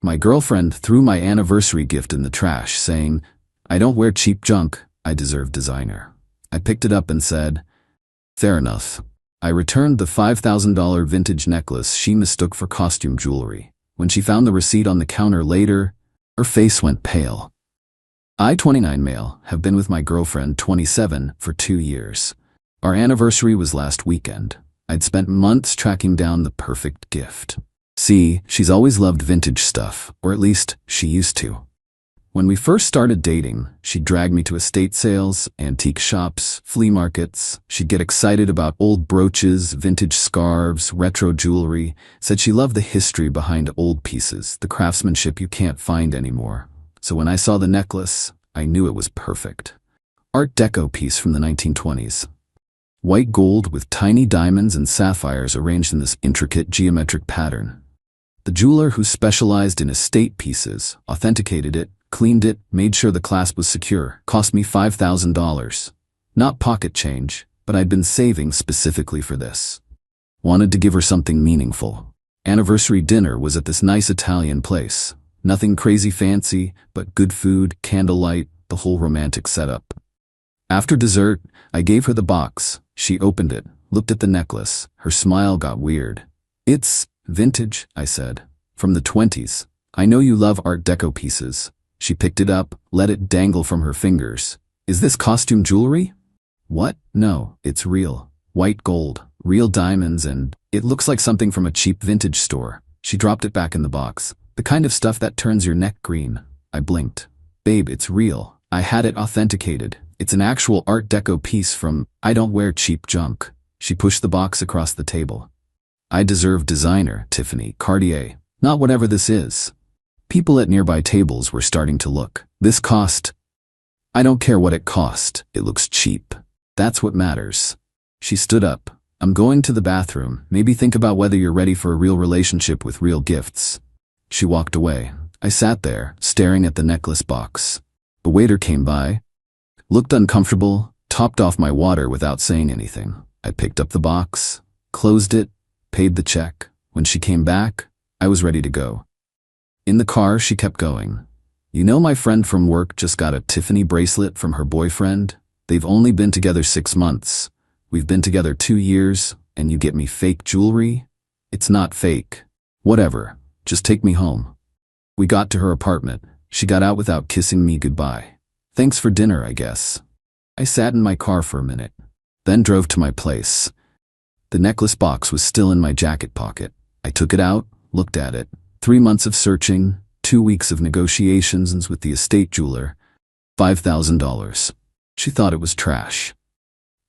My girlfriend threw my anniversary gift in the trash, saying, "I don't wear cheap junk, I deserve designer." I picked it up and said, "Fair enough." I returned the $5,000 vintage necklace she mistook for costume jewelry. When she found the receipt on the counter later, her face went pale. I, 29 male, have been with my girlfriend, 27, for 2 years. Our anniversary was last weekend. I'd spent months tracking down the perfect gift. See, she's always loved vintage stuff, or at least she used to. When we first started dating, she'd drag me to estate sales, antique shops, flea markets. She'd get excited about old brooches, vintage scarves, retro jewelry, said she loved the history behind old pieces, the craftsmanship you can't find anymore. So when I saw the necklace, I knew it was perfect. Art Deco piece from the 1920s. White gold with tiny diamonds and sapphires arranged in this intricate geometric pattern. The jeweler who specialized in estate pieces authenticated it, cleaned it, made sure the clasp was secure. Cost me $5,000. Not pocket change, but I'd been saving specifically for this. Wanted to give her something meaningful. Anniversary dinner was at this nice Italian place. Nothing crazy fancy, but good food, candlelight, the whole romantic setup. After dessert, I gave her the box. She opened it, looked at the necklace. Her smile got weird. "It's vintage," I said. "From the 20s. I know you love Art Deco pieces." She picked it up, let it dangle from her fingers. "Is this costume jewelry?" "What? No, it's real. White gold, real diamonds, and it looks like something from a cheap vintage store." She dropped it back in the box. "The kind of stuff that turns your neck green." I blinked. "Babe, it's real. I had it authenticated. It's an actual Art Deco piece from I don't wear cheap junk." She pushed the box across the table. "I deserve designer, Tiffany, Cartier, not whatever this is." People at nearby tables were starting to look. "This cost." "I don't care what it cost. It looks cheap. That's what matters." She stood up. "I'm going to the bathroom. Maybe think about whether you're ready for a real relationship with real gifts." She walked away. I sat there, staring at the necklace box. The waiter came by, looked uncomfortable, topped off my water without saying anything. I picked up the box, closed it, paid the check. When she came back, I was ready to go. In the car, she kept going. "You know, my friend from work just got a Tiffany bracelet from her boyfriend. They've only been together 6 months. We've been together 2 years, and you get me fake jewelry? It's not fake. Whatever, just take me home." We got to her apartment. She got out without kissing me goodbye. "Thanks for dinner, I guess." I sat in my car for a minute, then drove to my place. The necklace box was still in my jacket pocket. I took it out, looked at it. 3 months of searching, 2 weeks of negotiations with the estate jeweler, $5,000. She thought it was trash.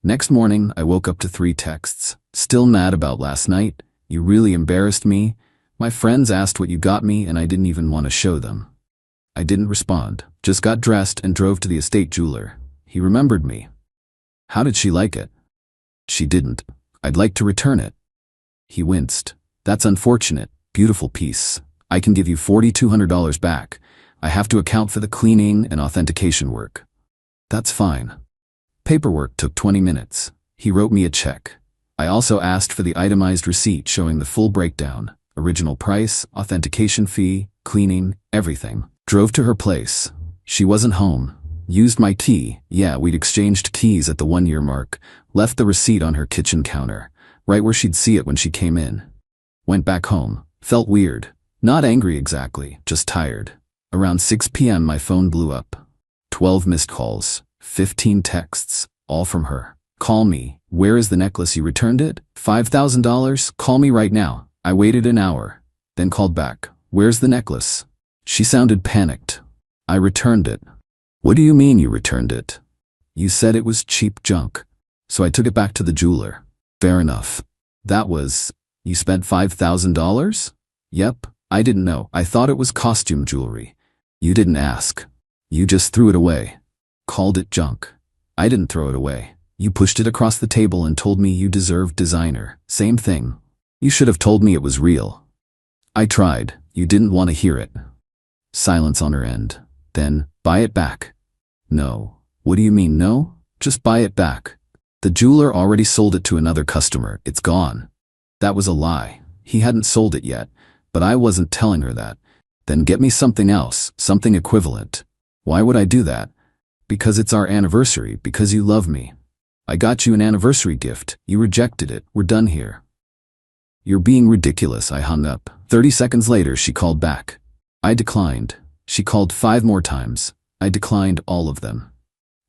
Next morning, I woke up to 3 texts. "Still mad about last night? You really embarrassed me. My friends asked what you got me and I didn't even want to show them." I didn't respond, just got dressed and drove to the estate jeweler. He remembered me. "How did she like it?" "She didn't. I'd like to return it." He winced. "That's unfortunate. Beautiful piece. I can give you $4,200 back. I have to account for the cleaning and authentication work." "That's fine." Paperwork took 20 minutes. He wrote me a check. I also asked for the itemized receipt showing the full breakdown, original price, authentication fee, cleaning, everything. Drove to her place. She wasn't home. Used my key. Yeah, we'd exchanged keys at the 1-year mark. Left the receipt on her kitchen counter, right where she'd see it when she came in. Went back home. Felt weird. Not angry exactly, just tired. Around 6 p.m. my phone blew up. 12 missed calls, 15 texts, all from her. "Call me. Where is the necklace? You returned it? $5,000? Call me right now." I waited an hour, then called back. "Where's the necklace?" She sounded panicked. "I returned it." "What do you mean you returned it?" "You said it was cheap junk. So I took it back to the jeweler." "Fair enough." "That was... You spent $5,000? "Yep. I didn't know. I thought it was costume jewelry." "You didn't ask. You just threw it away. Called it junk." "I didn't throw it away. You pushed it across the table and told me you deserved designer. Same thing. You should have told me it was real." "I tried. You didn't want to hear it." Silence on her end. Then, "Buy it back." "No." "What do you mean no?" "Just buy it back. The jeweler already sold it to another customer. It's gone." That was a lie. He hadn't sold it yet, but I wasn't telling her that. Then get me something else, something equivalent. Why would I do that? Because it's our anniversary, because you love me. I got you an anniversary gift. You rejected it. We're done here. You're being ridiculous. I hung up. 30 seconds later, she called back. I declined. She called 5 more times. I declined all of them.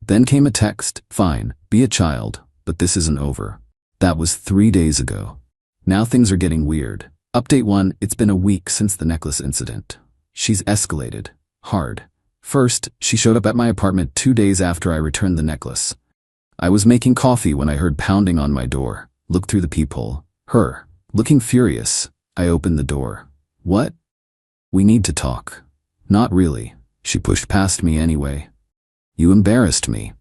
Then came a text. Fine, be a child, but this isn't over. That was 3 days ago. Now things are getting weird. Update 1, it's been a week since the necklace incident. She's escalated. Hard. First, she showed up at my apartment 2 days after I returned the necklace. I was making coffee when I heard pounding on my door. Looked through the peephole. Her. Looking furious. I opened the door. What? We need to talk. Not really. She pushed past me anyway. You embarrassed me.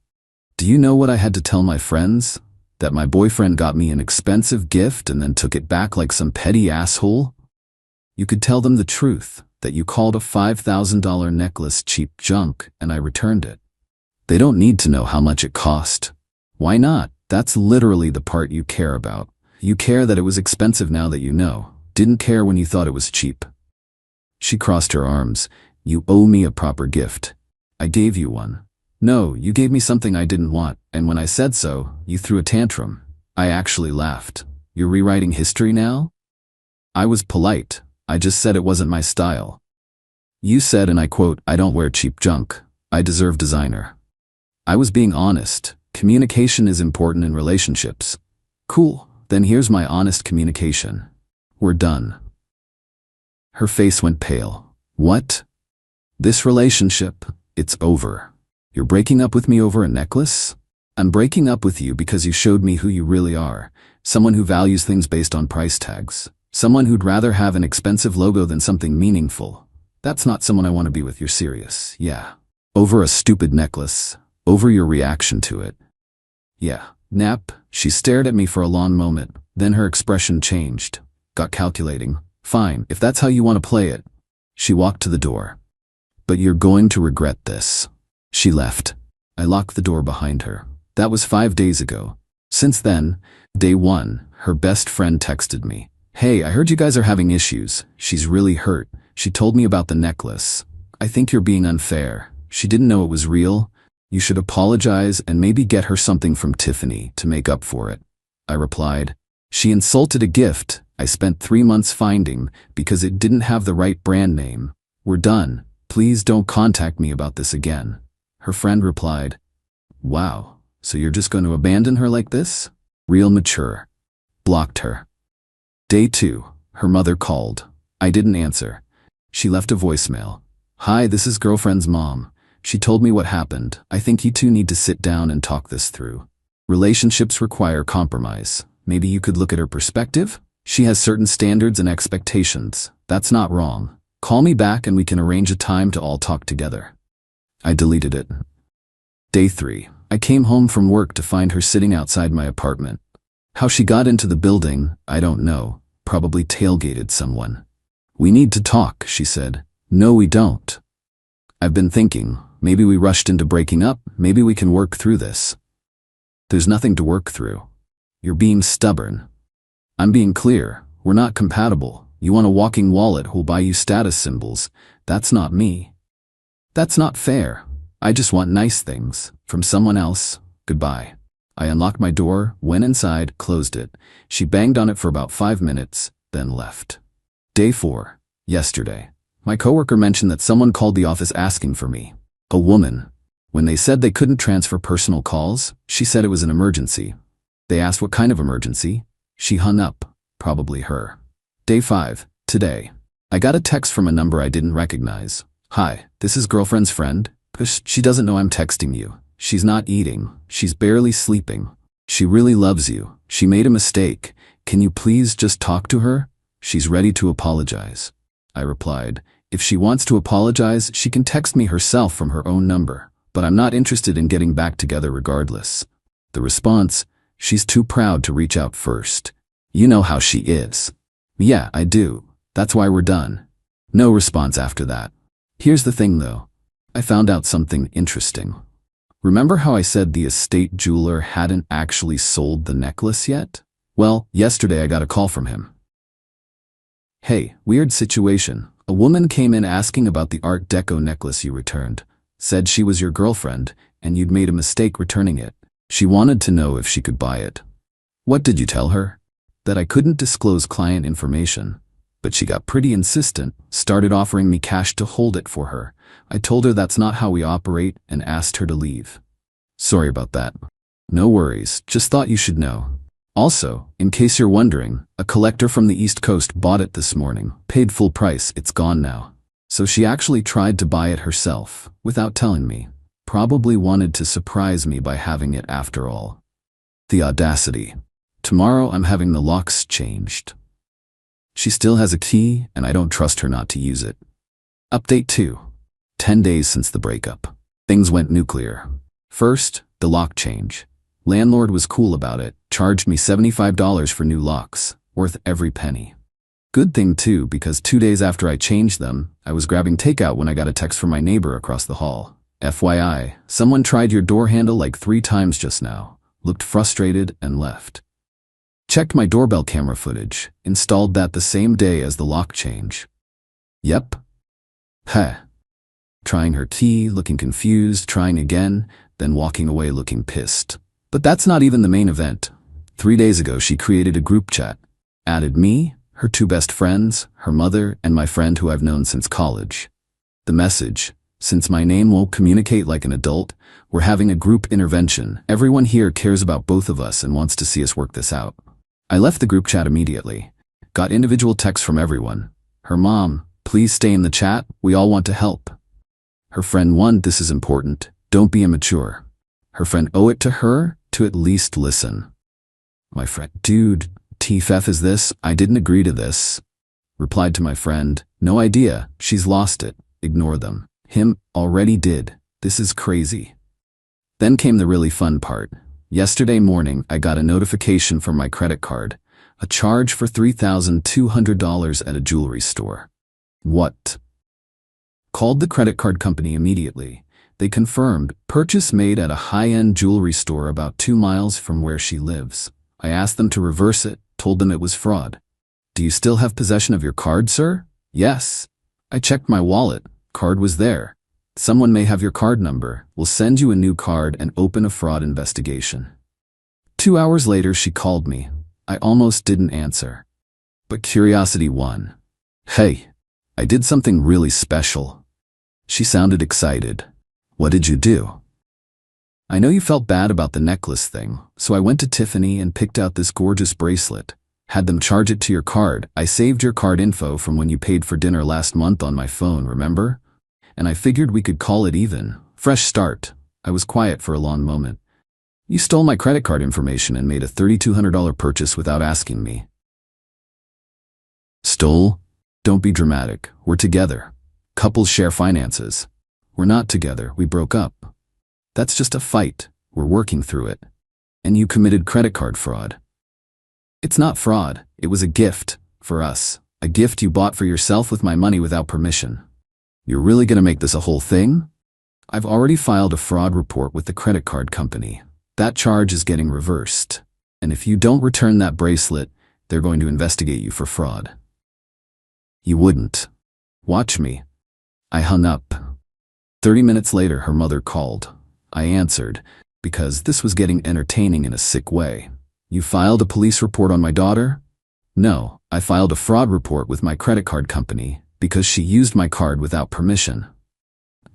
Do you know what I had to tell my friends? That my boyfriend got me an expensive gift and then took it back like some petty asshole? You could tell them the truth, that you called a $5,000 necklace cheap junk and I returned it. They don't need to know how much it cost. Why not? That's literally the part you care about. You care that it was expensive now that you know. Didn't care when you thought it was cheap. She crossed her arms. You owe me a proper gift. I gave you one. No, you gave me something I didn't want, and when I said so, you threw a tantrum. I actually laughed. You're rewriting history now? I was polite. I just said it wasn't my style. You said, and I quote, I don't wear cheap junk. I deserve designer. I was being honest. Communication is important in relationships. Cool, then here's my honest communication. We're done. Her face went pale. What? This relationship, it's over. You're breaking up with me over a necklace? I'm breaking up with you because you showed me who you really are. Someone who values things based on price tags. Someone who'd rather have an expensive logo than something meaningful. That's not someone I want to be with. You're serious. Yeah. Over a stupid necklace. Over your reaction to it. Yeah. Nap. She stared at me for a long moment. Then her expression changed. Got calculating. Fine, if that's how you want to play it. She walked to the door. But you're going to regret this. She left. I locked the door behind her. That was 5 days ago. Since then, day 1, her best friend texted me. Hey, I heard you guys are having issues. She's really hurt. She told me about the necklace. I think you're being unfair. She didn't know it was real. You should apologize and maybe get her something from Tiffany to make up for it. I replied. She insulted a gift I spent 3 months finding because it didn't have the right brand name. We're done. Please don't contact me about this again. Her friend replied, wow, so you're just going to abandon her like this? Real mature. Blocked her. Day 2, her mother called. I didn't answer. She left a voicemail. Hi, this is girlfriend's mom. She told me what happened. I think you two need to sit down and talk this through. Relationships require compromise. Maybe you could look at her perspective? She has certain standards and expectations. That's not wrong. Call me back and we can arrange a time to all talk together. I deleted it. Day 3. I came home from work to find her sitting outside my apartment. How she got into the building, I don't know. Probably tailgated someone. We need to talk, she said. No, we don't. I've been thinking, maybe we rushed into breaking up, maybe we can work through this. There's nothing to work through. You're being stubborn. I'm being clear, we're not compatible. You want a walking wallet who'll buy you status symbols. That's not me. That's not fair. I just want nice things. From someone else. Goodbye. I unlocked my door, went inside, closed it. She banged on it for about 5 minutes, then left. Day 4. Yesterday. My coworker mentioned that someone called the office asking for me. A woman. When they said they couldn't transfer personal calls, she said it was an emergency. They asked what kind of emergency. She hung up. Probably her. Day 5. Today. I got a text from a number I didn't recognize. Hi, this is girlfriend's friend. She doesn't know I'm texting you. She's not eating. She's barely sleeping. She really loves you. She made a mistake. Can you please just talk to her? She's ready to apologize. I replied, if she wants to apologize, she can text me herself from her own number. But I'm not interested in getting back together regardless. The response, she's too proud to reach out first. You know how she is. Yeah, I do. That's why we're done. No response after that. Here's the thing though. I found out something interesting. Remember how I said the estate jeweler hadn't actually sold the necklace yet? Well, yesterday I got a call from him. Hey, weird situation. A A woman came in asking about the Art Deco necklace you returned. Said she was your girlfriend, and you'd made a mistake returning it. She wanted to know if she could buy it. What did you tell her? That I couldn't disclose client information. But she got pretty insistent, started offering me cash to hold it for her. I told her that's not how we operate and asked her to leave. Sorry about that. No worries, just thought you should know. Also, in case you're wondering, a collector from the East Coast bought it this morning, paid full price, it's gone now. So she actually tried to buy it herself, without telling me. Probably wanted to surprise me by having it after all. The audacity. Tomorrow I'm having the locks changed. She still has a key, and I don't trust her not to use it. Update 2. 10 days since the breakup. Things went nuclear. First, the lock change. Landlord was cool about it, charged me $75 for new locks, worth every penny. Good thing too, because 2 days after I changed them, I was grabbing takeout when I got a text from my neighbor across the hall. FYI, someone tried your door handle like 3 times just now, looked frustrated and left. Checked my doorbell camera footage, installed that the same day as the lock change. Yep. Heh. Trying her key, looking confused, trying again, then walking away looking pissed. But that's not even the main event. 3 days ago she created a group chat, added me, her 2 best friends, her mother, and my friend who I've known since college. The message: since my name won't communicate like an adult, we're having a group intervention. Everyone here cares about both of us and wants to see us work this out. I left the group chat immediately. Got individual texts from everyone. Her mom: please stay in the chat, we all want to help. Her friend 1: this is important, don't be immature. Her friend: owe it to her to at least listen. My friend: dude, TFF is this? I didn't agree to this. Replied to my friend: no idea, she's lost it, ignore them. Him: already did, this is crazy. Then came the really fun part. Yesterday morning I got a notification from my credit card, a charge for $3,200 at a jewelry store. What? Called the credit card company immediately. They confirmed, purchase made at a high-end jewelry store about 2 miles from where she lives. I asked them to reverse it, told them it was fraud. Do you still have possession of your card, sir? Yes. I checked my wallet, card was there. Someone may have your card number, we'll send you a new card and open a fraud investigation. 2 hours later she called me. I almost didn't answer. But curiosity won. Hey, I did something really special. She sounded excited. What did you do? I know you felt bad about the necklace thing, so I went to Tiffany and picked out this gorgeous bracelet. Had them charge it to your card. I saved your card info from when you paid for dinner last month on my phone, remember? And I figured we could call it even. Fresh start. I was quiet for a long moment. You stole my credit card information and made a $3,200 purchase without asking me. Stole? Don't be dramatic. We're together. Couples share finances. We're not together, we broke up. That's just a fight, we're working through it. And you committed credit card fraud. It's not fraud, it was a gift, for us. A gift you bought for yourself with my money without permission. You're really gonna make this a whole thing? I've already filed a fraud report with the credit card company. That charge is getting reversed. And if you don't return that bracelet, they're going to investigate you for fraud. You wouldn't. Watch me. I hung up. 30 minutes later, her mother called. I answered, because this was getting entertaining in a sick way. You filed a police report on my daughter? No, I filed a fraud report with my credit card company because she used my card without permission.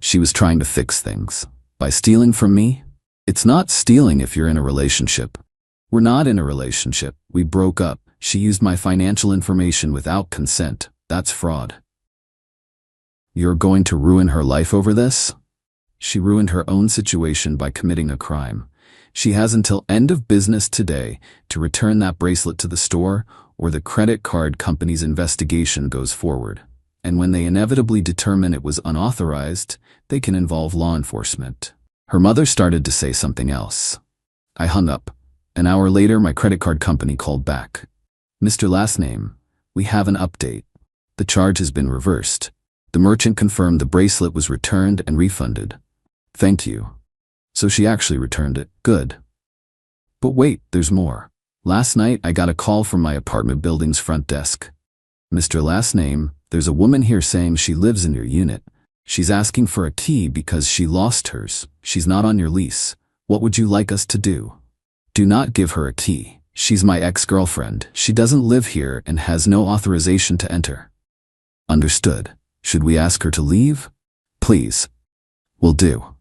She was trying to fix things. By stealing from me? It's not stealing if you're in a relationship. We're not in a relationship. We broke up. She used my financial information without consent. That's fraud. You're going to ruin her life over this? She ruined her own situation by committing a crime. She has until end of business today to return that bracelet to the store, or the credit card company's investigation goes forward. And when they inevitably determine it was unauthorized, they can involve law enforcement. Her mother started to say something else. I hung up. An hour later, my credit card company called back. Mr. Last Name, we have an update. The charge has been reversed. The merchant confirmed the bracelet was returned and refunded. Thank you. So she actually returned it. Good. But wait, there's more. Last night I got a call from my apartment building's front desk. Mr. Last Name, There's a woman here saying she lives in your unit. She's asking for a key because she lost hers. She's not on your lease. What would you like us to do? Do not give her a key. She's my ex-girlfriend. She doesn't live here and has no authorization to enter. Understood. Should we ask her to leave? Please. Will do.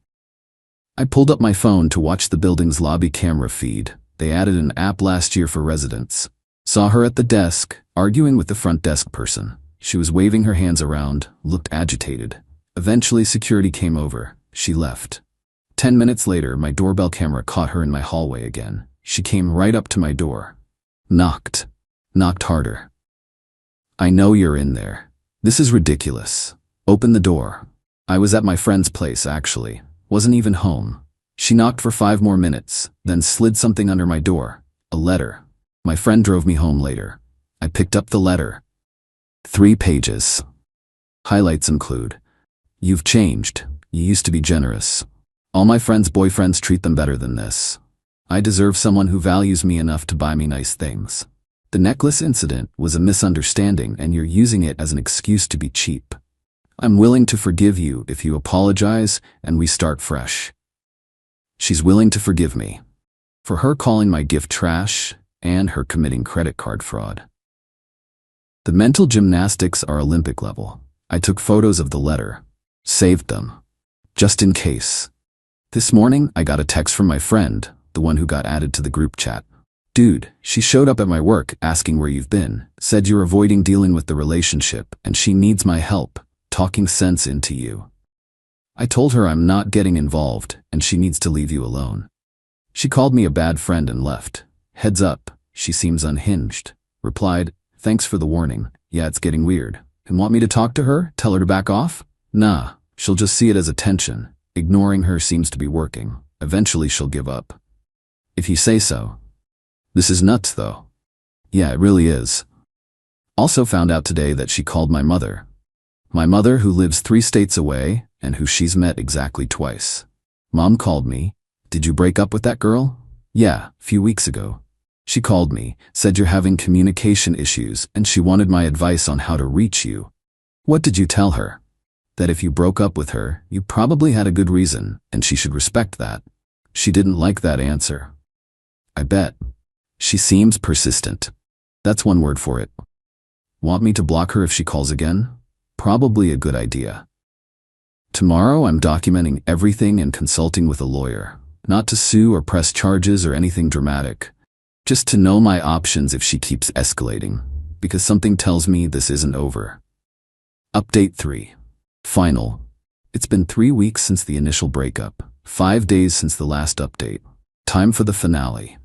I pulled up my phone to watch the building's lobby camera feed. They added an app last year for residents. Saw her at the desk, arguing with the front desk person. She was waving her hands around, looked agitated. Eventually security came over. She left. 10 minutes later, my doorbell camera caught her in my hallway again. She came right up to my door. Knocked. Knocked harder. I know you're in there. This is ridiculous. Open the door. I was at my friend's place, actually. Wasn't even home. She knocked for 5 more minutes, then slid something under my door. A letter. My friend drove me home later. I picked up the letter. 3 pages. Highlights include: You've changed. You used to be generous. All my friends' boyfriends treat them better than this. I deserve someone who values me enough to buy me nice things. The necklace incident was a misunderstanding and you're using it as an excuse to be cheap. I'm willing to forgive you if you apologize and we start fresh. She's willing to forgive me. For her calling my gift trash and her committing credit card fraud. The mental gymnastics are Olympic level. I took photos of the letter. Saved them. Just in case. This morning, I got a text from my friend, the one who got added to the group chat. Dude, she showed up at my work asking where you've been, said you're avoiding dealing with the relationship and she needs my help, talking sense into you. I told her I'm not getting involved and she needs to leave you alone. She called me a bad friend and left. Heads up, she seems unhinged. Replied, thanks for the warning. Yeah, it's getting weird. And want me to talk to her? Tell her to back off? Nah, she'll just see it as attention. Ignoring her seems to be working. Eventually she'll give up. If you say so. This is nuts though. Yeah, it really is. Also found out today that she called my mother. My mother, who lives 3 states away and who she's met exactly twice. Mom called me. Did you break up with that girl? Yeah, a few weeks ago. She called me, said you're having communication issues and she wanted my advice on how to reach you. What did you tell her? That if you broke up with her, you probably had a good reason and she should respect that. She didn't like that answer. I bet. She seems persistent. That's one word for it. Want me to block her if she calls again? Probably a good idea. Tomorrow I'm documenting everything and consulting with a lawyer. Not to sue or press charges or anything dramatic. Just to know my options if she keeps escalating. Because something tells me this isn't over. Update 3. Final. It's been 3 weeks since the initial breakup. 5 days since the last update. Time for the finale.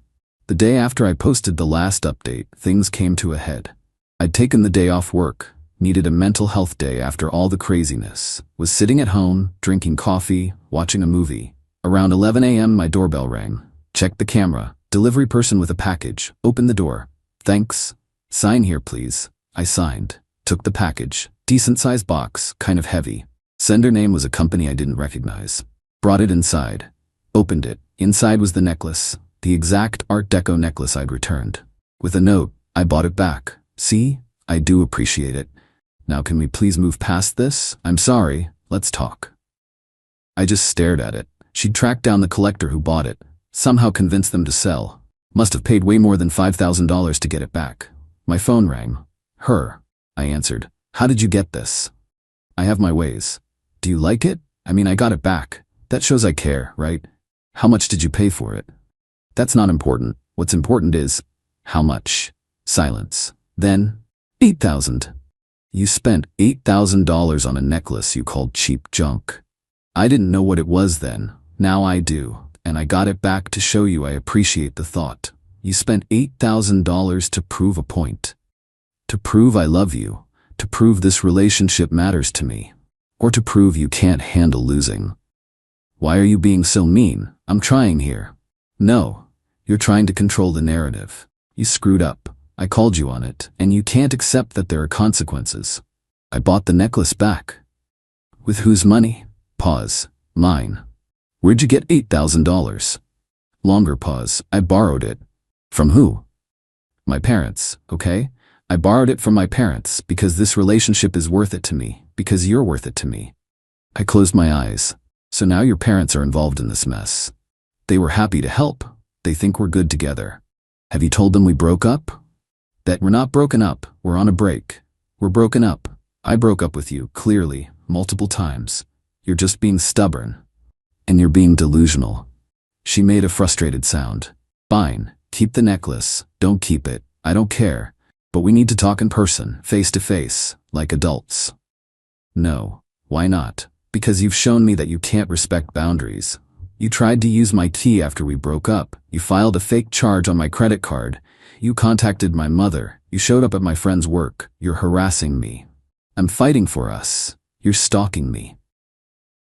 The day after I posted the last update, things came to a head. I'd taken the day off work, needed a mental health day after all the craziness, was sitting at home, drinking coffee, watching a movie. Around 11 a.m. my doorbell rang. Checked the camera. Delivery person with a package. Opened the door. Thanks. Sign here please. I signed. Took the package. Decent-sized box, kind of heavy. Sender name was a company I didn't recognize. Brought it inside. Opened it. Inside was the necklace. The exact Art Deco necklace I'd returned. With a note, I bought it back. See? I do appreciate it. Now can we please move past this? I'm sorry. Let's talk. I just stared at it. She'd tracked down the collector who bought it. Somehow convinced them to sell. Must have paid way more than $5,000 to get it back. My phone rang. Her. I answered. How did you get this? I have my ways. Do you like it? I mean, I got it back. That shows I care, right? How much did you pay for it? That's not important. What's important is, how much? Silence. Then, $8,000. You spent $8,000 on a necklace you called cheap junk. I didn't know what it was then. Now I do. And I got it back to show you I appreciate the thought. You spent $8,000 to prove a point. To prove I love you. To prove this relationship matters to me. Or to prove you can't handle losing. Why are you being so mean? I'm trying here. No. You're trying to control the narrative. You screwed up. I called you on it, and you can't accept that there are consequences. I bought the necklace back. With whose money? Pause. Mine. Where'd you get $8,000? Longer pause. I borrowed it. From who? My parents, okay? I borrowed it from my parents because this relationship is worth it to me, because you're worth it to me. I closed my eyes. So now your parents are involved in this mess. They were happy to help. They think we're good together. Have you told them we broke up? That we're not broken up, we're on a break. We're broken up. I broke up with you, clearly, multiple times. You're just being stubborn. And you're being delusional. She made a frustrated sound. Fine, keep the necklace. Don't keep it. I don't care. But we need to talk in person, face to face, like adults. No. Why not? Because you've shown me that you can't respect boundaries. You tried to use my key after we broke up. You filed a fake charge on my credit card. You contacted my mother. You showed up at my friend's work. You're harassing me. I'm fighting for us. You're stalking me.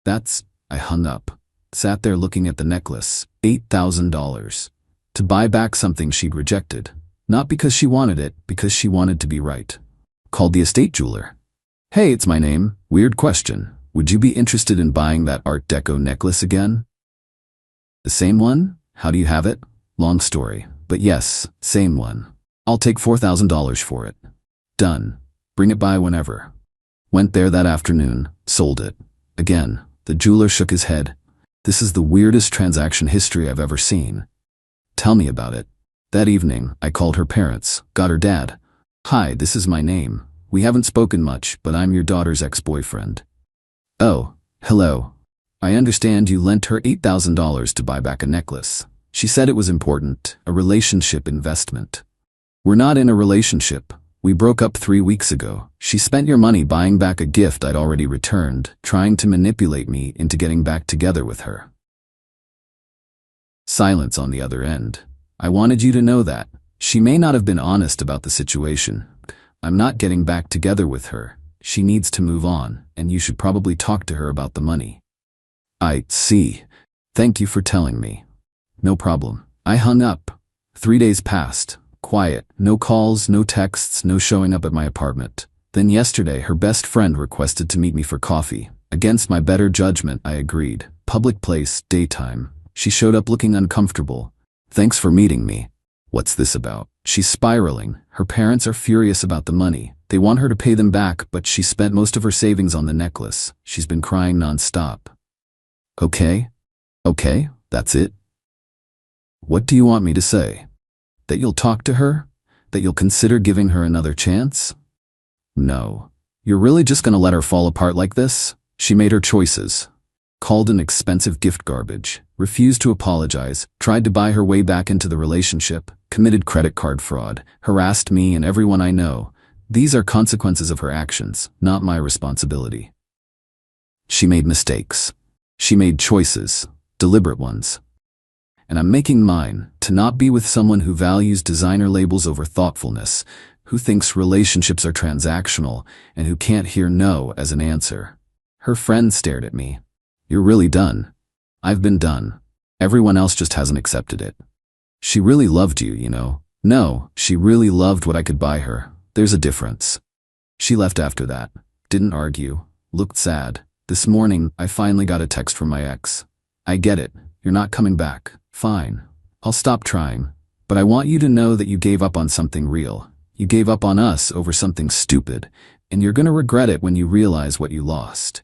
I hung up. Sat there looking at the necklace. $8,000. To buy back something she'd rejected. Not because she wanted it, because she wanted to be right. Called the estate jeweler. Hey, it's my name. Weird question. Would you be interested in buying that Art Deco necklace again? The same one? How do you have it? Long story. But yes, same one. I'll take $4,000 for it. Done. Bring it by whenever. Went there that afternoon, sold it. Again, the jeweler shook his head. This is the weirdest transaction history I've ever seen. Tell me about it. That evening, I called her parents, got her dad. Hi, this is my name. We haven't spoken much, but I'm your daughter's ex-boyfriend. Oh, hello. I understand you lent her $8,000 to buy back a necklace. She said it was important, a relationship investment. We're not in a relationship. We broke up 3 weeks ago. She spent your money buying back a gift I'd already returned, trying to manipulate me into getting back together with her. Silence on the other end. I wanted you to know that. She may not have been honest about the situation. I'm not getting back together with her. She needs to move on, and you should probably talk to her about the money. I see. Thank you for telling me. No problem. I hung up. 3 days passed. Quiet. No calls, no texts, no showing up at my apartment. Then yesterday, her best friend requested to meet me for coffee. Against my better judgment, I agreed. Public place, daytime. She showed up looking uncomfortable. Thanks for meeting me. What's this about? She's spiraling. Her parents are furious about the money. They want her to pay them back, but she spent most of her savings on the necklace. She's been crying nonstop. Okay? Okay, that's it? What do you want me to say? That you'll talk to her? That you'll consider giving her another chance? No. You're really just gonna let her fall apart like this? She made her choices. Called an expensive gift garbage, refused to apologize, tried to buy her way back into the relationship, committed credit card fraud, harassed me and everyone I know. These are consequences of her actions, not my responsibility. She made mistakes. She made choices, deliberate ones. And I'm making mine, to not be with someone who values designer labels over thoughtfulness, who thinks relationships are transactional, and who can't hear no as an answer. Her friend stared at me. You're really done. I've been done. Everyone else just hasn't accepted it. She really loved you, you know. No, she really loved what I could buy her. There's a difference. She left after that. Didn't argue. Looked sad. This morning, I finally got a text from my ex. I get it. You're not coming back. Fine. I'll stop trying. But I want you to know that you gave up on something real. You gave up on us over something stupid. And you're gonna regret it when you realize what you lost.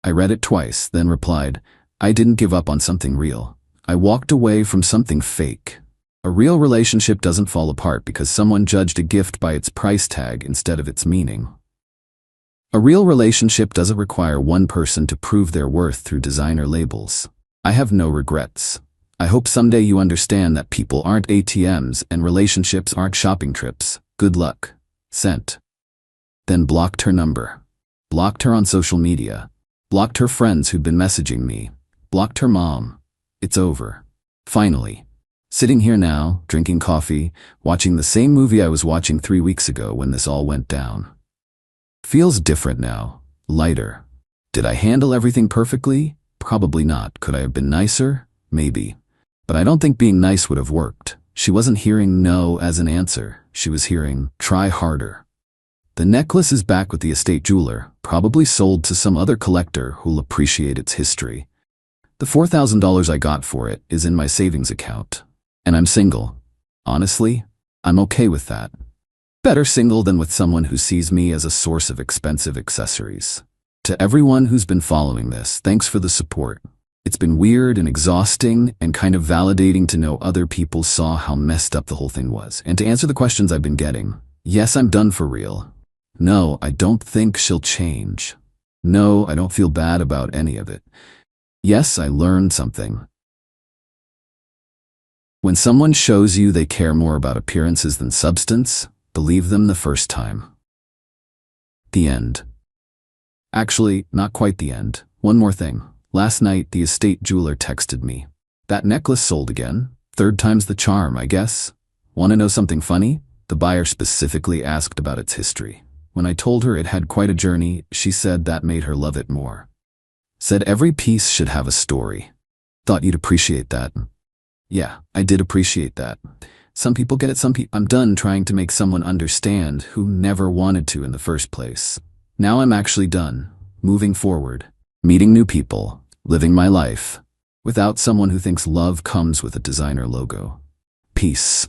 I read it twice, then replied, I didn't give up on something real. I walked away from something fake. A real relationship doesn't fall apart because someone judged a gift by its price tag instead of its meaning. A real relationship doesn't require one person to prove their worth through designer labels. I have no regrets. I hope someday you understand that people aren't ATMs and relationships aren't shopping trips. Good luck. Sent. Then blocked her number. Blocked her on social media. Blocked her friends who'd been messaging me. Blocked her mom. It's over. Finally. Sitting here now, drinking coffee, watching the same movie I was watching 3 weeks ago when this all went down. Feels different now. Lighter. Did I handle everything perfectly? Probably not. Could I have been nicer? Maybe. But I don't think being nice would have worked. She wasn't hearing no as an answer. She was hearing, try harder. The necklace is back with the estate jeweler, probably sold to some other collector who'll appreciate its history. The $4,000 I got for it is in my savings account. And I'm single. Honestly, I'm okay with that. Better single than with someone who sees me as a source of expensive accessories. To everyone who's been following this, thanks for the support. It's been weird and exhausting and kind of validating to know other people saw how messed up the whole thing was. And to answer the questions I've been getting, yes, I'm done for real. No, I don't think she'll change. No, I don't feel bad about any of it. Yes, I learned something. When someone shows you they care more about appearances than substance, believe them the first time. The end. Actually, not quite the end. One more thing. Last night, the estate jeweler texted me. That necklace sold again. 3rd time's the charm, I guess. Want to know something funny? The buyer specifically asked about its history. When I told her it had quite a journey, she said that made her love it more. Said every piece should have a story. Thought you'd appreciate that. Yeah, I did appreciate that. Some people get it, I'm done trying to make someone understand who never wanted to in the first place. Now I'm actually done, moving forward, meeting new people, living my life, without someone who thinks love comes with a designer logo. Peace.